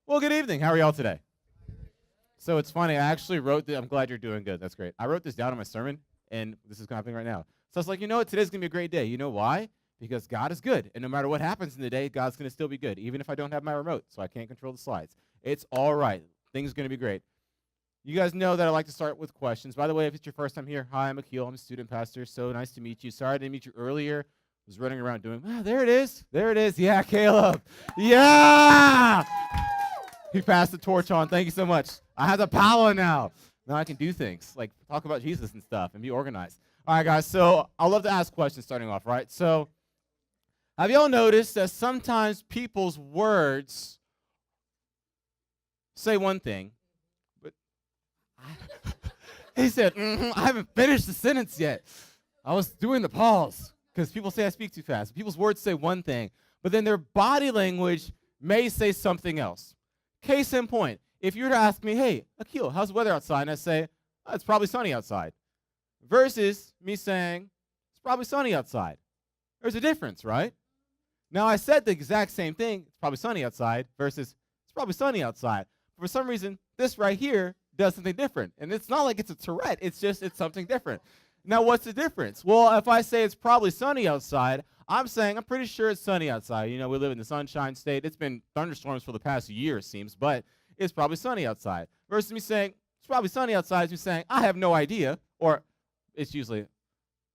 Well, good evening. How are y'all today? So it's funny. I actually wrote I'm glad you're doing good. That's great. I wrote this down in my sermon, and this is happening right now. So I was like, you know what? Today's going to be a great day. You know why? Because God is good. And no matter what happens in the day, God's going to still be good, even if I don't have my remote, so I can't control the slides. It's all right. Things are going to be great. You guys know that I like to start with questions. By the way, if it's your first time here, hi, I'm Akil. I'm a student pastor. So nice to meet you. Sorry I didn't meet you earlier. I was running around doing, there it is. There it is. Yeah, Caleb. Yeah. He passed the torch on. Thank you so much. I have the power now. Now I can do things, like talk about Jesus and stuff and be organized. All right, guys, so I love to ask questions starting off, right? So have y'all noticed that sometimes people's words say one thing, but he said, I haven't finished the sentence yet. I was doing the pause because people say I speak too fast. People's words say one thing, but then their body language may say something else. Case in point, if you were to ask me, hey, Akil, how's the weather outside? And I say, it's probably sunny outside. Versus me saying, it's probably sunny outside. There's a difference, right? Now, I said the exact same thing, it's probably sunny outside, versus it's probably sunny outside. For some reason, this right here does something different. And it's not like it's a Tourette, it's something different. Now, what's the difference? Well, if I say it's probably sunny outside, I'm saying I'm pretty sure it's sunny outside. You know, we live in the Sunshine State. It's been thunderstorms for the past year, it seems, but it's probably sunny outside. Versus me saying, it's probably sunny outside, is me saying, I have no idea, or it's usually,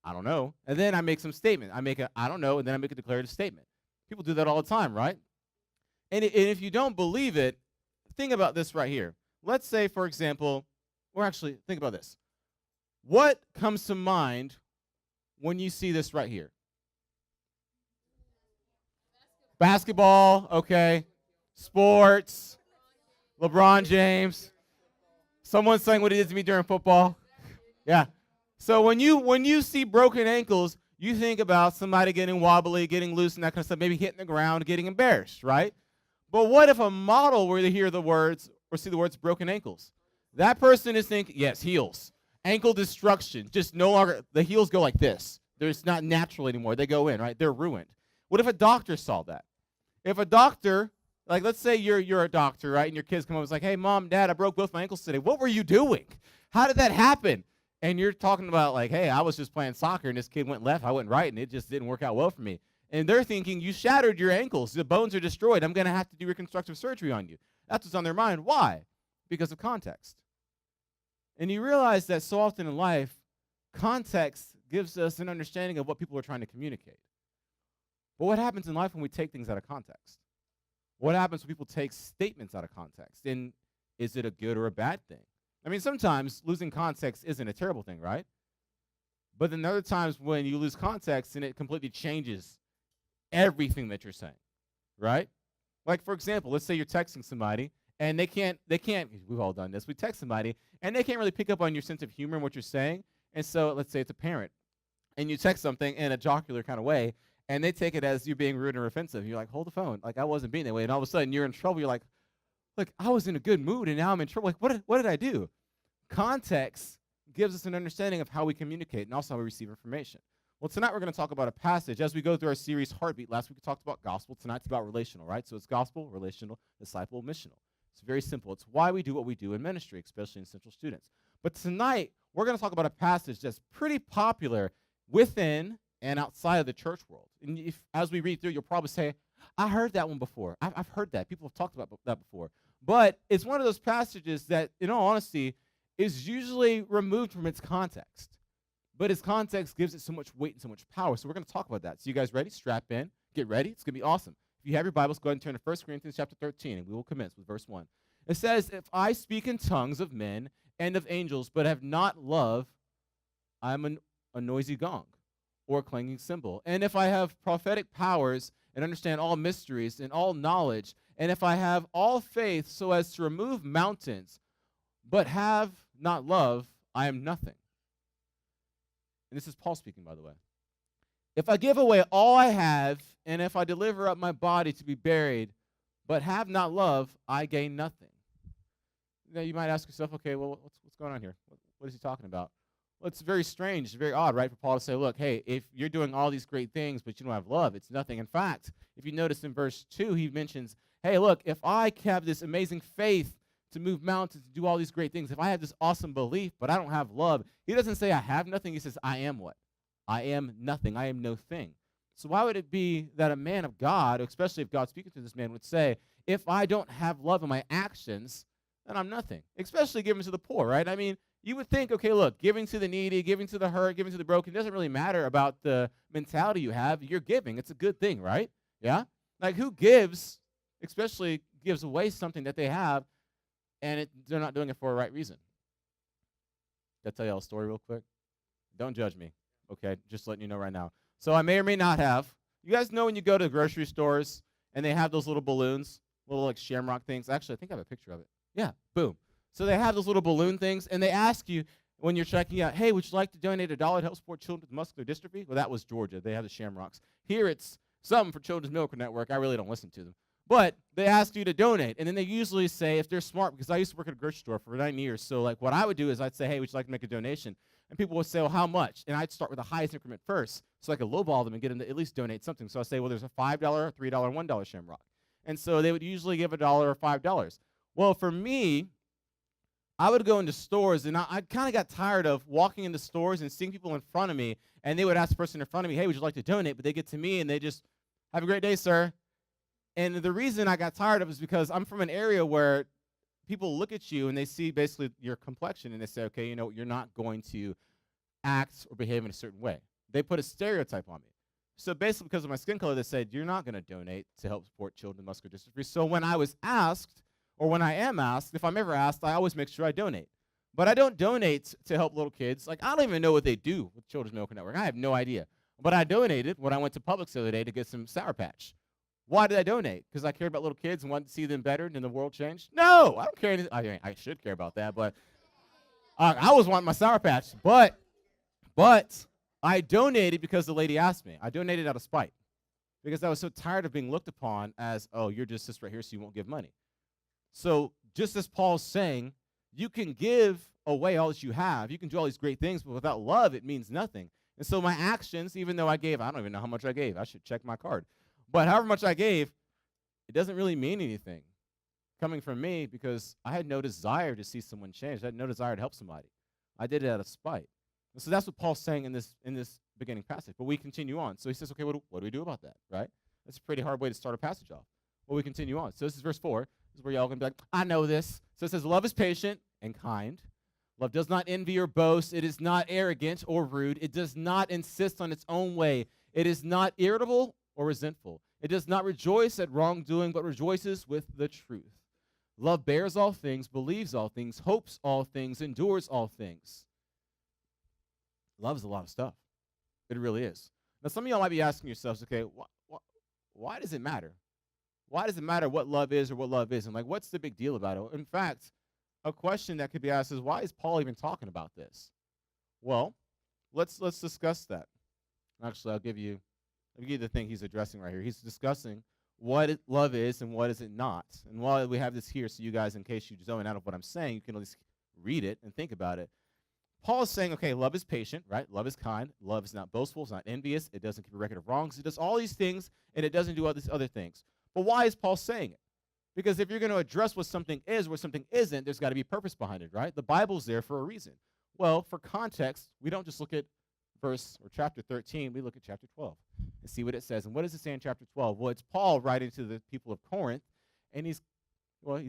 I don't know. And then I make some statement. I make a, I don't know, and then I make a declarative statement. People do that all the time, right? And if you don't believe it, think about this right here. Let's say, for example, or actually, think about this. What comes to mind when you see this right here? Basketball, okay. Sports, LeBron James. Someone saying what he did to me during football. Yeah. So when you see broken ankles, you think about somebody getting wobbly, getting loose, and that kind of stuff, maybe hitting the ground, getting embarrassed, right? But what if a model were to hear the words or see the words broken ankles? That person is thinking, yes, heels. Ankle destruction, just no longer, the heels go like this. It's not natural anymore. They go in, right? They're ruined. What if a doctor saw that? If a doctor, like let's say you're a doctor, right, and your kids come up and say, hey, Mom, Dad, I broke both my ankles today. What were you doing? How did that happen? And you're talking about like, hey, I was just playing soccer, and this kid went left, I went right, and it just didn't work out well for me. And they're thinking, you shattered your ankles. The bones are destroyed. I'm going to have to do reconstructive surgery on you. That's what's on their mind. Why? Because of context. And you realize that so often in life, context gives us an understanding of what people are trying to communicate. But what happens in life when we take things out of context? What happens when people take statements out of context? And is it a good or a bad thing? I mean, sometimes losing context isn't a terrible thing, right? But then there are other times when you lose context and it completely changes everything that you're saying, right? Like, for example, let's say you're texting somebody, and they can't, we've all done this, we text somebody, and they can't really pick up on your sense of humor and what you're saying, and so let's say it's a parent, and you text something in a jocular kind of way, and they take it as you being rude or offensive. You're like, hold the phone, like I wasn't being that way, and all of a sudden you're in trouble. You're like, look, I was in a good mood, and now I'm in trouble. Like, what did I do? Context gives us an understanding of how we communicate and also how we receive information. Well, tonight we're going to talk about a passage. As we go through our series, Heartbeat, last week we talked about gospel. Tonight it's about relational, right? So it's gospel, relational, disciple, missional. It's very simple. It's why we do what we do in ministry, especially in Central students. But tonight we're going to talk about a passage that's pretty popular within and outside of the church world. And if, as we read through, you'll probably say, I heard that one before. I've heard that. People have talked about that before. But it's one of those passages that, in all honesty, is usually removed from its context. But its context gives it so much weight and so much power. So we're going to talk about that. So you guys ready? Strap in. Get ready. It's going to be awesome. If you have your Bibles, go ahead and turn to 1 Corinthians chapter 13, and we will commence with verse 1. It says, if I speak in tongues of men and of angels, but have not love, I am a noisy gong or a clanging cymbal. And if I have prophetic powers and understand all mysteries and all knowledge, and if I have all faith so as to remove mountains, but have not love, I am nothing. And this is Paul speaking, by the way. If I give away all I have, and if I deliver up my body to be buried, but have not love, I gain nothing. Now you might ask yourself, okay, well, what's going on here? What is he talking about? Well, it's very strange, it's very odd, right, for Paul to say, look, hey, if you're doing all these great things, but you don't have love, it's nothing. In fact, if you notice in verse 2, he mentions, hey, look, if I have this amazing faith to move mountains, to do all these great things, if I have this awesome belief, but I don't have love, he doesn't say I have nothing. He says, I am what? I am nothing. I am no thing. So why would it be that a man of God, especially if God's speaking to this man, would say, if I don't have love in my actions, then I'm nothing, especially giving to the poor, right? I mean, you would think, okay, look, giving to the needy, giving to the hurt, giving to the broken, doesn't really matter about the mentality you have. You're giving. It's a good thing, right? Yeah? Like, who gives, especially gives away something that they have, and they're not doing it for a right reason? Can I tell you a story real quick? Don't judge me, okay? Just letting you know right now. So I may or may not have. You guys know when you go to grocery stores and they have those little balloons, little like shamrock things. Actually, I think I have a picture of it. Yeah, boom. So they have those little balloon things, and they ask you when you're checking out, hey, would you like to donate $1 to help support children with muscular dystrophy? Well, that was Georgia. They have the shamrocks. Here it's something for Children's Miracle Network. I really don't listen to them. But they ask you to donate, and then they usually say, if they're smart, because I used to work at a grocery store for 9 years, so like what I would do is I'd say, hey, would you like to make a donation? And people would say, well, how much? And I'd start with the highest increment first, so I could lowball them and get them to at least donate something. So I'd say, well, there's a $5, $3, $1 shamrock. And so they would usually give $1 or $5. Well, for me, I would go into stores, and I kind of got tired of walking into stores and seeing people in front of me, and they would ask the person in front of me, hey, would you like to donate? But they get to me, and they just, have a great day, sir. And the reason I got tired of it is because I'm from an area where people look at you, and they see basically your complexion, and they say, okay, you know, you're not going to act or behave in a certain way. They put a stereotype on me. So basically, because of my skin color, they said, you're not going to donate to help support children with muscular dystrophy. So when I was asked, or when I am asked, if I'm ever asked, I always make sure I donate. But I don't donate to help little kids. Like, I don't even know what they do with Children's Miracle Network. I have no idea. But I donated when I went to Publix the other day to get some Sour Patch. Why did I donate? Because I cared about little kids and wanted to see them better and the world change? No, I don't care anything. I should care about that, but I always want my Sour Patch. But I donated because the lady asked me. I donated out of spite because I was so tired of being looked upon as, oh, you're just this right here, so you won't give money. So just as Paul's saying, you can give away all that you have. You can do all these great things, but without love, it means nothing. And so my actions, even though I don't even know how much I gave. I should check my card. But however much I gave, it doesn't really mean anything coming from me because I had no desire to see someone change. I had no desire to help somebody. I did it out of spite. And so that's what Paul's saying in this beginning passage. But we continue on. So he says, okay, what do we do about that, right? That's a pretty hard way to start a passage off. Well, we continue on. So this is verse 4. This is where y'all going to be like, I know this. So it says, love is patient and kind. Love does not envy or boast. It is not arrogant or rude. It does not insist on its own way. It is not irritable or resentful. It does not rejoice at wrongdoing, but rejoices with the truth. Love bears all things, believes all things, hopes all things, endures all things. Love is a lot of stuff. It really is. Now, some of y'all might be asking yourselves, okay, why does it matter? Why does it matter what love is or what love isn't? Like, what's the big deal about it? In fact, a question that could be asked is, why is Paul even talking about this? Well, let's discuss that. Actually, I'll give you the thing he's addressing right here. He's discussing what love is and what is it not. And while we have this here, so you guys, in case you zone out of what I'm saying, you can at least read it and think about it. Paul is saying, okay, love is patient, right? Love is kind. Love is not boastful. It's not envious. It doesn't keep a record of wrongs. It does all these things, and it doesn't do all these other things. But why is Paul saying it? Because if you're going to address what something is, what something isn't, there's got to be purpose behind it, right? The Bible's there for a reason. Well, for context, we don't just look at verse or chapter 13, we look at chapter 12 and see what it says. And what does it say in chapter 12? Well, it's Paul writing to the people of Corinth, and he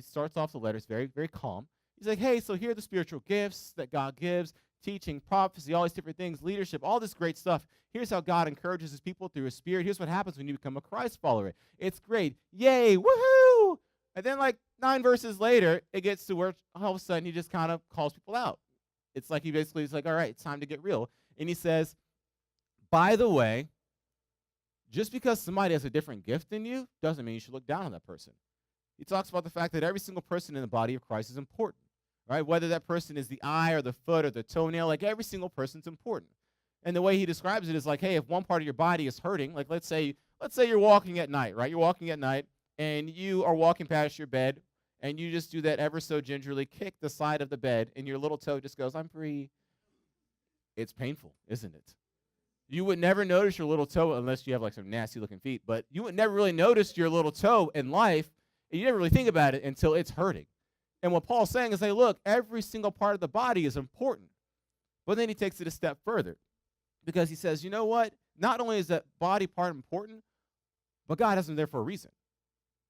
starts off the letter. It's very, very calm. He's like, hey, so here are the spiritual gifts that God gives, teaching, prophecy, all these different things, leadership, all this great stuff. Here's how God encourages his people through his spirit. Here's what happens when you become a Christ follower. It's great. Yay, woohoo! And then like 9 verses later, it gets to where all of a sudden he just kind of calls people out. It's like he's like, all right, it's time to get real. And he says, by the way, just because somebody has a different gift than you doesn't mean you should look down on that person. He talks about the fact that every single person in the body of Christ is important, right? Whether that person is the eye or the foot or the toenail, like every single person's important. And the way he describes it is like, hey, if one part of your body is hurting, like let's say you're walking at night, right? You're walking at night and you are walking past your bed and you just do that ever so gingerly, kick the side of the bed and your little toe just goes, I'm free. It's painful, isn't it? You would never notice your little toe unless you have like some nasty looking feet, but you would never really notice your little toe in life And you never really think about it until it's hurting. And what Paul's saying is, hey, look, every single part of the body is important. But then he takes it a step further because he says, you know what? Not only is that body part important, but God has them there for a reason.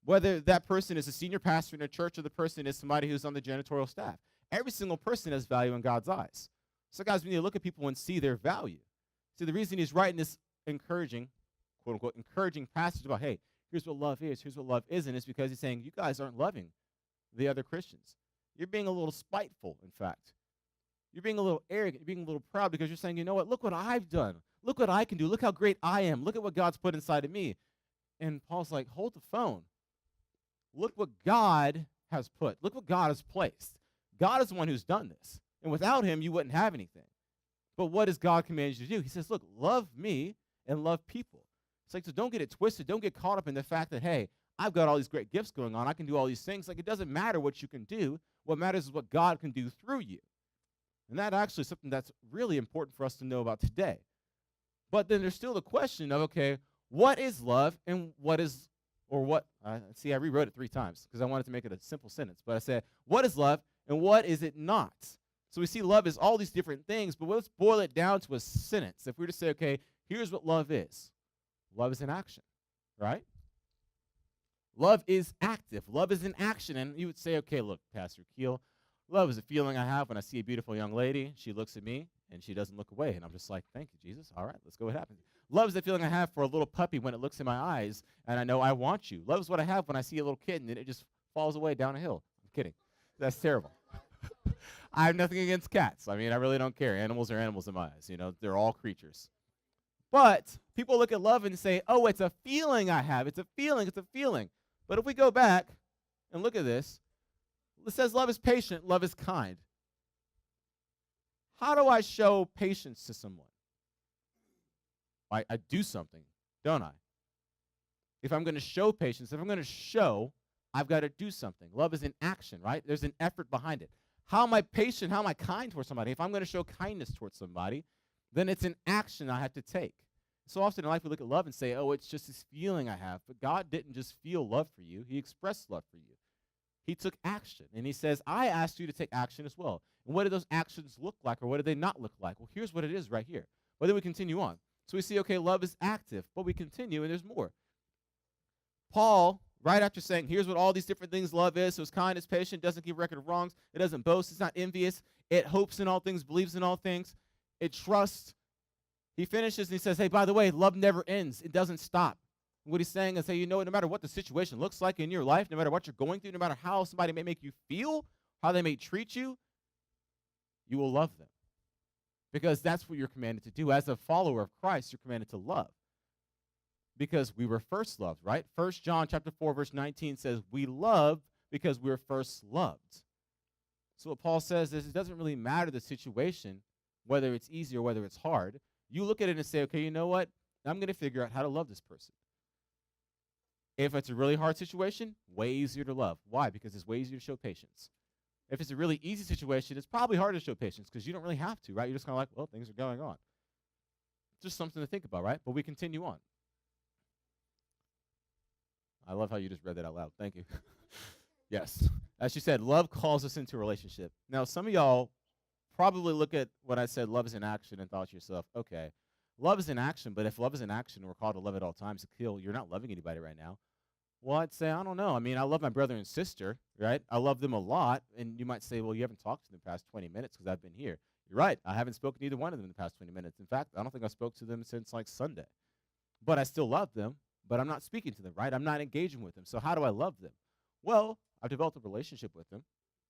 Whether that person is a senior pastor in a church or the person is somebody who's on the janitorial staff. Every single person has value in God's eyes. So, guys, we need to look at people and see their value. See, the reason he's writing this encouraging, quote-unquote, encouraging passage about, hey, here's what love is, here's what love isn't, is because he's saying you guys aren't loving the other Christians. You're being a little spiteful, in fact. You're being a little arrogant. You're being a little proud because you're saying, you know what, look what I've done. Look what I can do. Look how great I am. Look at what God's put inside of me. And Paul's like, hold the phone. Look what God has put. Look what God has placed. God is the one who's done this. And without him, you wouldn't have anything. But what does God command you to do? He says, look, love me and love people. It's like, so don't get it twisted. Don't get caught up in the fact that, hey, I've got all these great gifts going on. I can do all these things. Like, it doesn't matter what you can do. What matters is what God can do through you. And that actually is something that's really important for us to know about today. But then there's still the question of, okay, what is love and what is, or what, see, I rewrote it 3 times because I wanted to make it a simple sentence. But I said, what is love and what is it not? So we see love is all these different things, but let's boil it down to a sentence. If we were to say, okay, here's what love is. Love is an action, right? Love is active. Love is an action. And you would say, okay, look, Pastor Akil, love is a feeling I have when I see a beautiful young lady. She looks at me, and she doesn't look away. And I'm just like, thank you, Jesus. All right, let's go what happens. Love is the feeling I have for a little puppy when it looks in my eyes, and I know I want you. Love is what I have when I see a little kitten, and it just falls away down a hill. I'm kidding. That's terrible. I have nothing against cats. I mean, I really don't care. Animals are animals in my eyes. You know, they're all creatures. But people look at love and say, oh, it's a feeling I have. It's a feeling. It's a feeling. But if we go back and look at this, it says love is patient, love is kind. How do I show patience to someone? I do something, don't I? If I'm going to show patience, if I'm going to show, I've got to do something. Love is an action, right? There's an effort behind it. How am I patient? How am I kind towards somebody? If I'm going to show kindness towards somebody, then it's an action I have to take. So often in life we look at love and say, oh, it's just this feeling I have. But God didn't just feel love for you. He expressed love for you. He took action. And he says, I asked you to take action as well. And what do those actions look like, or what do they not look like? Well, here's what it is right here. But then we continue on. So we see, okay, love is active. But we continue, and there's more. Paul, right after saying, here's what all these different things love is. So it's kind, it's patient, doesn't keep record of wrongs. It doesn't boast. It's not envious. It hopes in all things, believes in all things. It trusts. He finishes and he says, hey, by the way, love never ends. It doesn't stop. What he's saying is, hey, you know, no matter what the situation looks like in your life, no matter what you're going through, no matter how somebody may make you feel, how they may treat you, you will love them. Because that's what you're commanded to do. As a follower of Christ, you're commanded to love. Because we were first loved, right? 1 John chapter 4, verse 19 says, we love because we were first loved. So what Paul says is, it doesn't really matter the situation, whether it's easy or whether it's hard. You look at it and say, okay, you know what? I'm going to figure out how to love this person. If it's a really hard situation, way easier to love. Why? Because it's way easier to show patience. If it's a really easy situation, it's probably harder to show patience because you don't really have to, right? You're just kind of like, well, things are going on. Just something to think about, right? But we continue on. I love how you just read that out loud. Thank you. Yes. As she said, love calls us into a relationship. Now, some of y'all probably look at what I said, love is in action, and thought to yourself, okay, love is in action, but if love is in action, we're called to love at all times. Akil, you're not loving anybody right now. Well, I'd say, I don't know. I mean, I love my brother and sister, right? I love them a lot. And you might say, well, you haven't talked to them the past 20 minutes because I've been here. You're right. I haven't spoken to either one of them in the past 20 minutes. In fact, I don't think I spoke to them since like Sunday. But I still love them, but I'm not speaking to them, right? I'm not engaging with them. So how do I love them? Well, I've developed a relationship with them.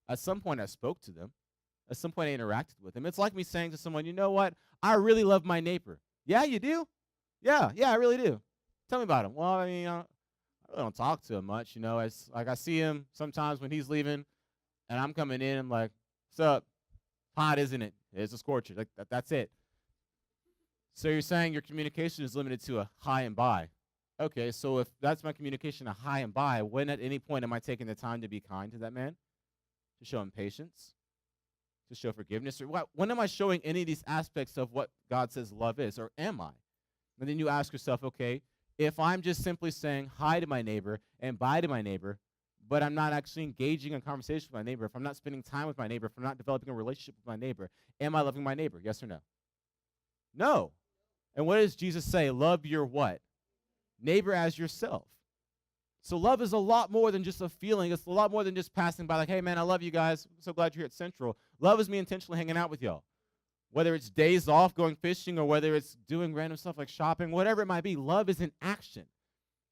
At some point, I spoke to them. At some point, I interacted with them. It's like me saying to someone, you know what? I really love my neighbor. Yeah, you do? Yeah, I really do. Tell me about him. Well, I mean, I really don't talk to him much, you know. It's like I see him sometimes when he's leaving, and I'm coming in. I'm like, "What's up? Hot, isn't it? It's a scorcher." Like that's it. So you're saying your communication is limited to a hi and bye. Okay, so if that's my communication, a hi and bye, when at any point am I taking the time to be kind to that man, to show him patience, to show forgiveness, or when am I showing any of these aspects of what God says love is, or am I? And then you ask yourself, okay, if I'm just simply saying hi to my neighbor and bye to my neighbor, but I'm not actually engaging in conversation with my neighbor, if I'm not spending time with my neighbor, if I'm not developing a relationship with my neighbor, am I loving my neighbor? Yes or no? No. And what does Jesus say? Love your what? Neighbor as yourself. So love is a lot more than just a feeling. It's a lot more than just passing by like, hey, man, I love you guys. I'm so glad you're here at Central. Love is me intentionally hanging out with y'all. Whether it's days off going fishing or whether it's doing random stuff like shopping, whatever it might be, love is an action.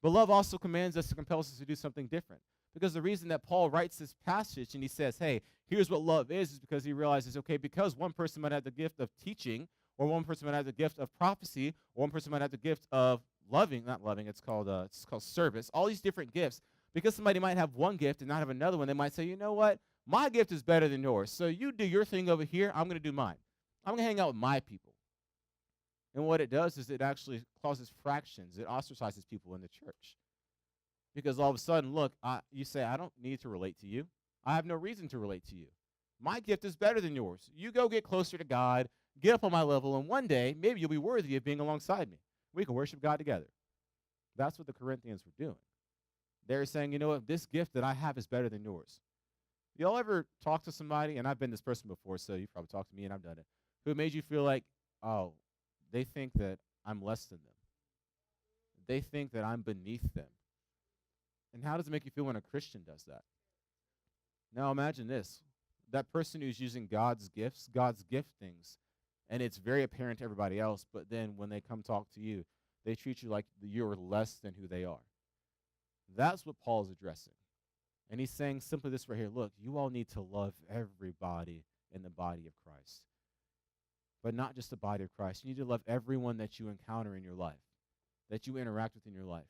But love also commands us, compels us to do something different. Because the reason that Paul writes this passage and he says, hey, here's what love is because he realizes, okay, because one person might have the gift of teaching, or one person might have the gift of prophecy, or one person might have the gift of not loving, it's called service, all these different gifts. Because somebody might have one gift and not have another one, they might say, you know what, my gift is better than yours. So you do your thing over here, I'm going to do mine. I'm going to hang out with my people. And what it does is it actually causes fractions. It ostracizes people in the church. Because all of a sudden, look, you say, I don't need to relate to you. I have no reason to relate to you. My gift is better than yours. You go get closer to God, get up on my level, and one day, maybe you'll be worthy of being alongside me. We can worship God together. That's what the Corinthians were doing. They're saying, you know what, this gift that I have is better than yours. Y'all ever talk to somebody, and I've been this person before, so you've probably talked to me, and I've done it, who made you feel like, oh, they think that I'm less than them. They think that I'm beneath them. And how does it make you feel when a Christian does that? Now imagine this. That person who's using God's gifts, God's giftings, and it's very apparent to everybody else, but then when they come talk to you, they treat you like you're less than who they are. That's what Paul is addressing. And he's saying simply this right here. Look, you all need to love everybody in the body of Christ. But not just the body of Christ. You need to love everyone that you encounter in your life, that you interact with in your life.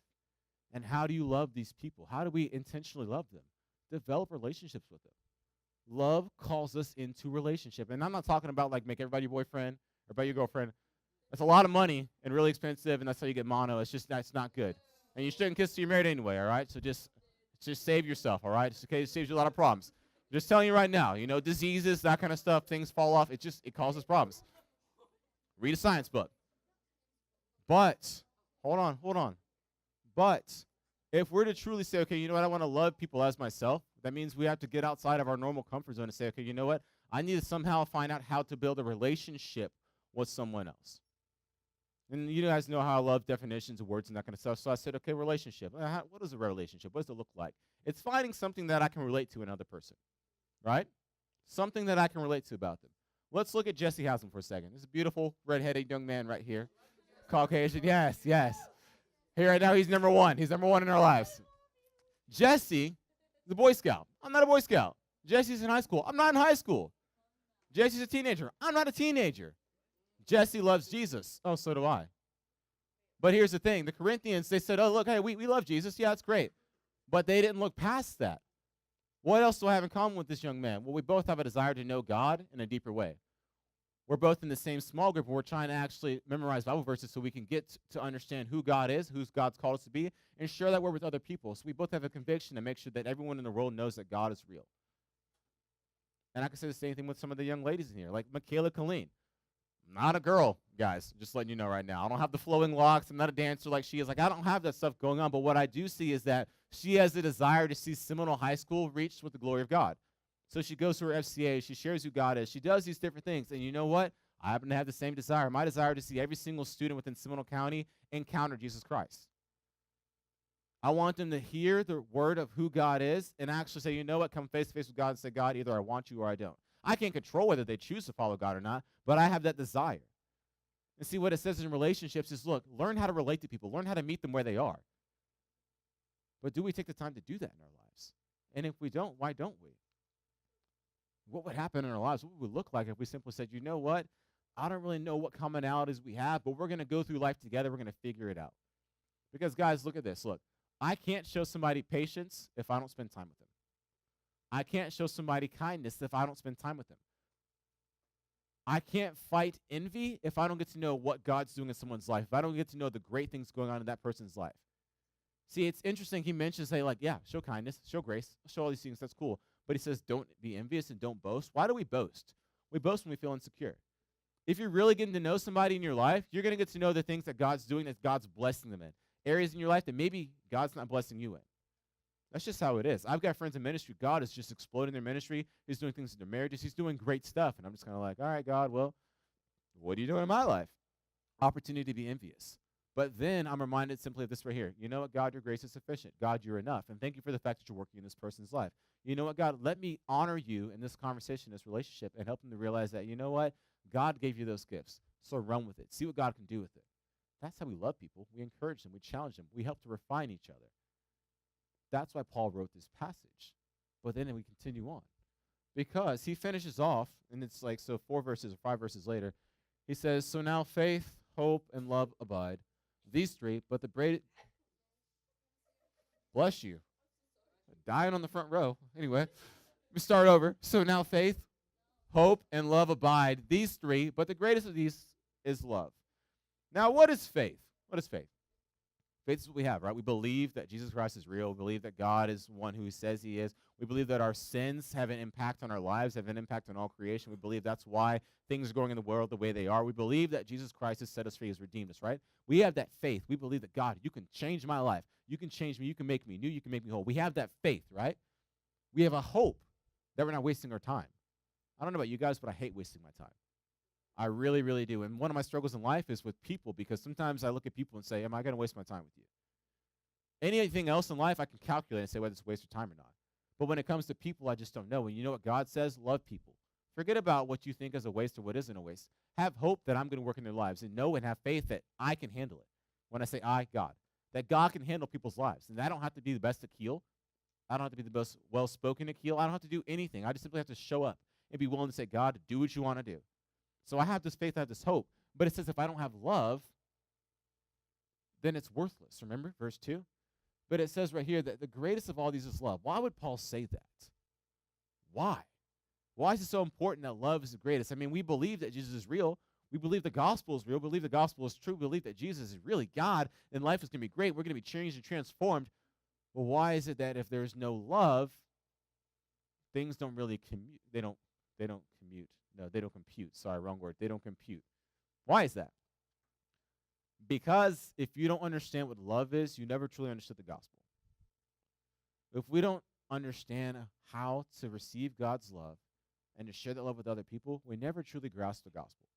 And how do you love these people? How do we intentionally love them? Develop relationships with them. Love calls us into relationship. And I'm not talking about like make everybody your boyfriend or about your girlfriend. That's a lot of money and really expensive, and that's how you get mono. It's just that's not good. And you shouldn't kiss till you're married anyway, all right? So just save yourself, all right? It's okay, it saves you a lot of problems. Just telling you right now, you know, diseases, that kind of stuff, things fall off. It causes problems. Read a science book. But, hold on. But if we're to truly say, okay, you know what, I want to love people as myself, that means we have to get outside of our normal comfort zone and say, okay, you know what, I need to somehow find out how to build a relationship with someone else. And you guys know how I love definitions of words and that kind of stuff. So I said, okay, relationship. What is a relationship? What does it look like? It's finding something that I can relate to another person, right? Something that I can relate to about them. Let's look at Jesse Haslam for a second. This is a beautiful, red-headed young man right here. Caucasian, yes. Here right now, he's number one. He's number one in our lives. Jesse is a Boy Scout. I'm not a Boy Scout. Jesse's in high school. I'm not in high school. Jesse's a teenager. I'm not a teenager. Jesse loves Jesus. Oh, so do I. But here's the thing. The Corinthians, they said, oh, look, hey, we love Jesus. Yeah, that's great. But they didn't look past that. What else do I have in common with this young man? Well, we both have a desire to know God in a deeper way. We're both in the same small group, and we're trying to actually memorize Bible verses so we can get to understand who God is, who God's called us to be, and share that word with other people. So we both have a conviction to make sure that everyone in the world knows that God is real. And I can say the same thing with some of the young ladies in here, like Michaela Colleen. Not a girl, guys, just letting you know right now. I don't have the flowing locks. I'm not a dancer like she is. Like, I don't have that stuff going on. But what I do see is that she has the desire to see Seminole High School reached with the glory of God. So she goes to her FCA. She shares who God is. She does these different things. And you know what? I happen to have the same desire. My desire to see every single student within Seminole County encounter Jesus Christ. I want them to hear the word of who God is and actually say, you know what? Come face to face with God and say, God, either I want you or I don't. I can't control whether they choose to follow God or not, but I have that desire. And see, what it says in relationships is, look, learn how to relate to people. Learn how to meet them where they are. But do we take the time to do that in our lives? And if we don't, why don't we? What would happen in our lives? What would we look like if we simply said, you know what? I don't really know what commonalities we have, but we're going to go through life together. We're going to figure it out. Because, guys, look at this. Look, I can't show somebody patience if I don't spend time with them. I can't show somebody kindness if I don't spend time with them. I can't fight envy if I don't get to know what God's doing in someone's life, if I don't get to know the great things going on in that person's life. See, it's interesting. He mentions, say, like, yeah, show kindness, show grace, show all these things. That's cool. But he says, don't be envious and don't boast. Why do we boast? We boast when we feel insecure. If you're really getting to know somebody in your life, you're going to get to know the things that God's doing, that God's blessing them in. Areas in your life that maybe God's not blessing you in. That's just how it is. I've got friends in ministry. God is just exploding their ministry. He's doing things in their marriages. He's doing great stuff. And I'm just kind of like, all right, God, well, what are you doing in my life? Opportunity to be envious. But then I'm reminded simply of this right here. You know what, God, your grace is sufficient. God, you're enough. And thank you for the fact that you're working in this person's life. You know what, God, let me honor you in this conversation, this relationship, and help them to realize that, you know what, God gave you those gifts. So run with it. See what God can do with it. That's how we love people. We encourage them. We challenge them. We help to refine each other. That's why Paul wrote this passage. But then we continue on. Because he finishes off, and it's like, so 4 verses or 5 verses later, he says, so now faith, hope, and love abide. These three, but the great, bless you, dying on the front row. Anyway, we start over. So now faith, hope, and love abide. These three, but the greatest of these is love. Now, what is faith? What is faith? Faith is what we have, right? We believe that Jesus Christ is real. We believe that God is one who he says he is. We believe that our sins have an impact on our lives, have an impact on all creation. We believe that's why things are going in the world the way they are. We believe that Jesus Christ has set us free, has redeemed us, right? We have that faith. We believe that, God, you can change my life. You can change me. You can make me new. You can make me whole. We have that faith, right? We have a hope that we're not wasting our time. I don't know about you guys, but I hate wasting my time. I really, really do. And one of my struggles in life is with people, because sometimes I look at people and say, am I going to waste my time with you? Anything else in life, I can calculate and say whether it's a waste of time or not. But when it comes to people, I just don't know. And you know what God says? Love people. Forget about what you think is a waste or what isn't a waste. Have hope that I'm going to work in their lives, and know and have faith that I can handle it. When I say I, God, that God can handle people's lives. And I don't have to be the best Akil. I don't have to be the most well-spoken Akil. I don't have to do anything. I just simply have to show up and be willing to say, God, do what you want to do. So I have this faith, I have this hope. But it says if I don't have love, then it's worthless. Remember, verse 2? But it says right here that the greatest of all these is love. Why would Paul say that? Why? Why is it so important that love is the greatest? I mean, we believe that Jesus is real. We believe the gospel is real. We believe the gospel is true. We believe that Jesus is really God, and life is going to be great. We're going to be changed and transformed. Well, why is it that if there's no love, things don't really commute? They don't commute. No, they don't compute. Sorry, wrong word. They don't compute. Why is that? Because if you don't understand what love is, you never truly understood the gospel. If we don't understand how to receive God's love and to share that love with other people, we never truly grasp the gospel.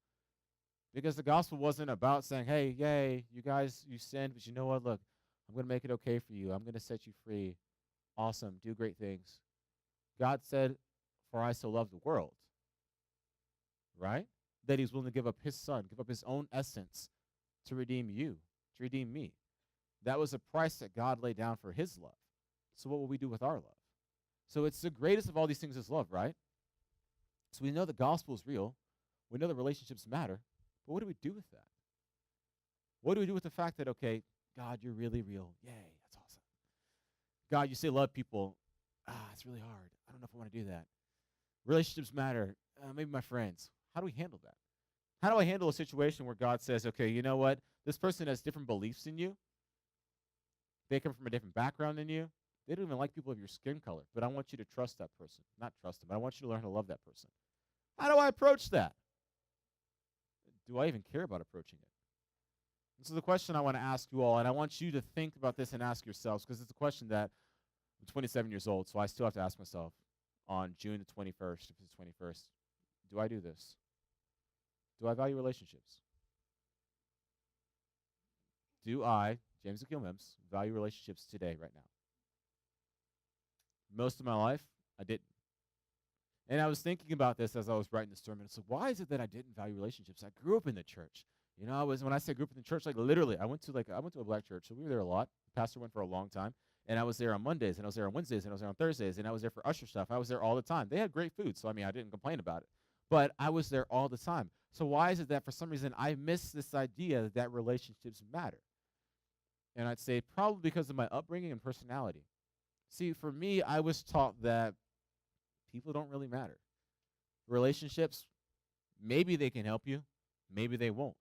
Because the gospel wasn't about saying, hey, yay, you guys, you sinned, but you know what? Look, I'm going to make it okay for you. I'm going to set you free. Awesome. Do great things. God said, for I so love the world, right? That he's willing to give up his son, give up his own essence to redeem you, to redeem me. That was a price that God laid down for his love. So what will we do with our love? So it's the greatest of all these things is love, right? So we know the gospel is real. We know that relationships matter. But what do we do with that? What do we do with the fact that, okay, God, you're really real. Yay, that's awesome. God, you say love people. It's really hard. I don't know if I want to do that. Relationships matter. Maybe my friends. How do we handle that? How do I handle a situation where God says, okay, you know what? This person has different beliefs than you. They come from a different background than you. They don't even like people of your skin color, but I want you to trust that person. Not trust them, but I want you to learn how to love that person. How do I approach that? Do I even care about approaching it? This is the question I want to ask you all, and I want you to think about this and ask yourselves, because it's a question that I'm 27 years old, so I still have to ask myself on June the 21st, if it's the 21st, do I do this? Do I value relationships? Do I, James Akil Mims, value relationships today, right now? Most of my life, I didn't. And I was thinking about this as I was writing the sermon. So why is it that I didn't value relationships? I grew up in the church. You know, when I say grew up in the church, like literally, I went to a black church, so we were there a lot. The pastor went for a long time. And I was there on Mondays, and I was there on Wednesdays, and I was there on Thursdays, and I was there for usher stuff. I was there all the time. They had great food, so I mean, I didn't complain about it. But I was there all the time. So why is it that for some reason I miss this idea that relationships matter? And I'd say probably because of my upbringing and personality. See, for me, I was taught that people don't really matter. Relationships, maybe they can help you, maybe they won't.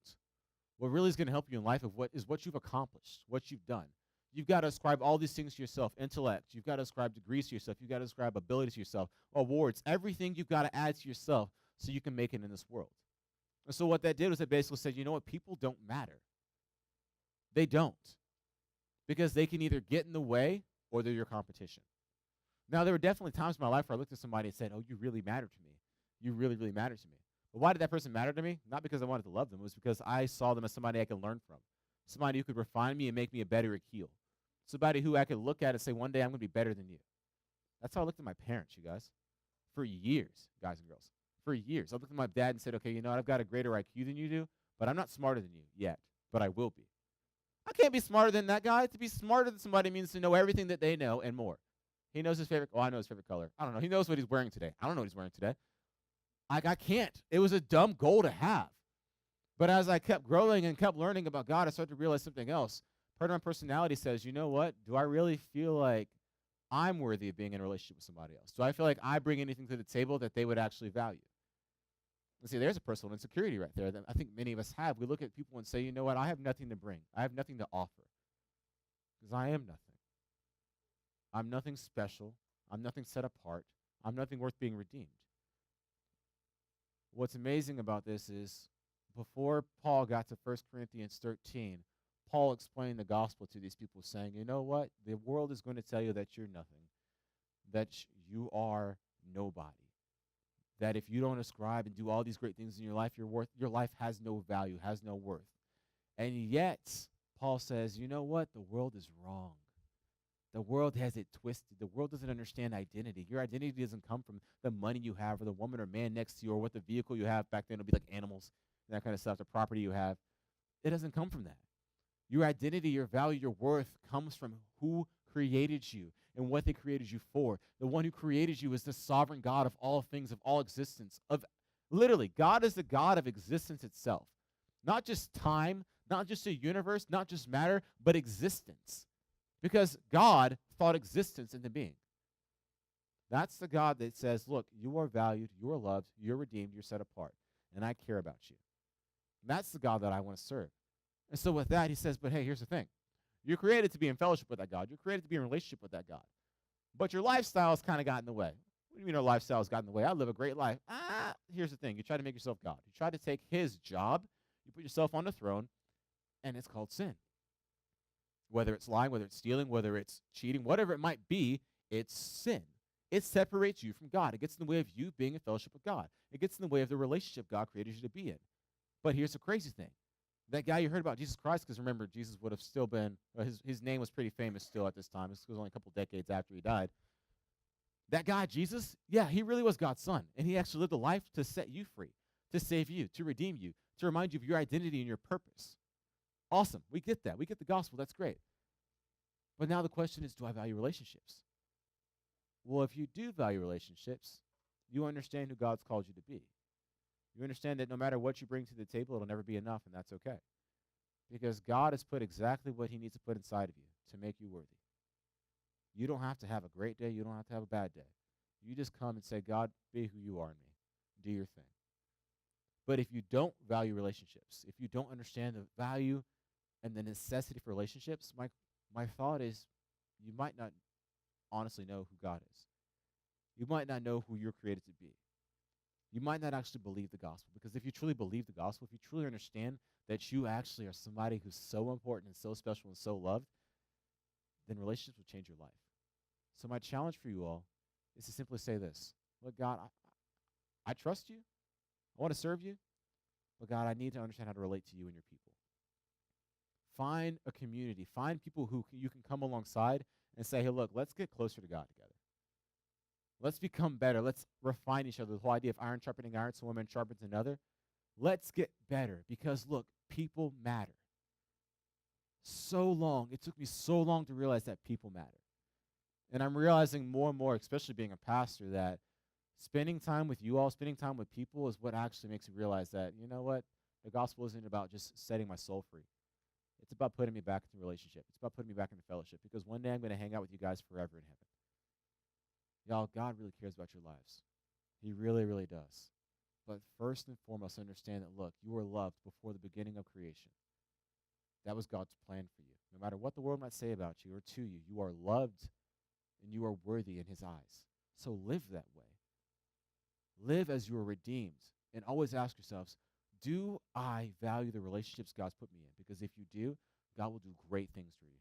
What really is going to help you in life is what you've accomplished, what you've done. You've got to ascribe all these things to yourself, intellect. You've got to ascribe degrees to yourself. You've got to ascribe ability to yourself, awards, everything you've got to add to yourself so you can make it in this world. And so what that did was it basically said, you know what, people don't matter. They don't. Because they can either get in the way or they're your competition. Now, there were definitely times in my life where I looked at somebody and said, oh, you really matter to me. You really, really matter to me. But why did that person matter to me? Not because I wanted to love them. It was because I saw them as somebody I could learn from, somebody who could refine me and make me a better Akil, somebody who I could look at and say, one day I'm going to be better than you. That's how I looked at my parents, you guys, for years, guys and girls. For years. I looked at my dad and said, okay, you know what? I've got a greater IQ than you do, but I'm not smarter than you yet, but I will be. I can't be smarter than that guy. To be smarter than somebody means to know everything that they know and more. He knows his favorite, I know his favorite color. I don't know. He knows what he's wearing today. I don't know what he's wearing today. I can't. It was a dumb goal to have. But as I kept growing and kept learning about God, I started to realize something else. Part of my personality says, you know what? Do I really feel like I'm worthy of being in a relationship with somebody else? Do I feel like I bring anything to the table that they would actually value? And see, there's a personal insecurity right there that I think many of us have. We look at people and say, you know what? I have nothing to bring. I have nothing to offer because I am nothing. I'm nothing special. I'm nothing set apart. I'm nothing worth being redeemed. What's amazing about this is before Paul got to 1 Corinthians 13, Paul explained the gospel to these people saying, you know what? The world is going to tell you that you're nothing, that you are nobody, that if you don't ascribe and do all these great things in your life, your life has no value, has no worth. And yet, Paul says, you know what? The world is wrong. The world has it twisted. The world doesn't understand identity. Your identity doesn't come from the money you have or the woman or man next to you or what the vehicle you have. Back then, it would be like animals and that kind of stuff, the property you have. It doesn't come from that. Your identity, your value, your worth comes from who created you and what they created you for. The one who created you is the sovereign God of all things, of all existence. Literally, God is the God of existence itself. Not just time, not just a universe, not just matter, but existence. Because God thought existence into being. That's the God that says, look, you are valued, you are loved, you're redeemed, you're set apart, and I care about you. And that's the God that I want to serve. And so with that, he says, but hey, here's the thing. You're created to be in fellowship with that God. You're created to be in relationship with that God. But your lifestyle has kind of gotten in the way. What do you mean our lifestyle has gotten in the way? I live a great life. Here's the thing. You try to make yourself God. You try to take his job. You put yourself on the throne, and it's called sin. Whether it's lying, whether it's stealing, whether it's cheating, whatever it might be, it's sin. It separates you from God. It gets in the way of you being in fellowship with God. It gets in the way of the relationship God created you to be in. But here's the crazy thing. That guy you heard about, Jesus Christ, because remember, Jesus would have still been, his name was pretty famous still at this time. This was only a couple decades after he died. That guy, Jesus, yeah, he really was God's son. And he actually lived a life to set you free, to save you, to redeem you, to remind you of your identity and your purpose. Awesome. We get that. We get the gospel. That's great. But now the question is, do I value relationships? Well, if you do value relationships, you understand who God's called you to be. You understand that no matter what you bring to the table, it'll never be enough, and that's okay. Because God has put exactly what he needs to put inside of you to make you worthy. You don't have to have a great day. You don't have to have a bad day. You just come and say, God, be who you are in me. Do your thing. But if you don't value relationships, if you don't understand the value and the necessity for relationships, my thought is you might not honestly know who God is. You might not know who you're created to be. You might not actually believe the gospel, because if you truly believe the gospel, if you truly understand that you actually are somebody who's so important and so special and so loved, then relationships will change your life. So my challenge for you all is to simply say this. Look, God, I trust you. I want to serve you. But God, I need to understand how to relate to you and your people. Find a community. Find people who you can come alongside and say, hey, look, let's get closer to God together. Let's become better. Let's refine each other. The whole idea of iron sharpening iron, so one man sharpens another. Let's get better because, look, people matter. It took me so long to realize that people matter. And I'm realizing more and more, especially being a pastor, that spending time with you all, spending time with people is what actually makes me realize that, you know what, the gospel isn't about just setting my soul free. It's about putting me back into relationship. It's about putting me back into fellowship, because one day I'm going to hang out with you guys forever in heaven. Y'all, God really cares about your lives. He really, really does. But first and foremost, understand that, look, you were loved before the beginning of creation. That was God's plan for you. No matter what the world might say about you or to you, you are loved and you are worthy in his eyes. So live that way. Live as you are redeemed. And always ask yourselves, do I value the relationships God's put me in? Because if you do, God will do great things for you.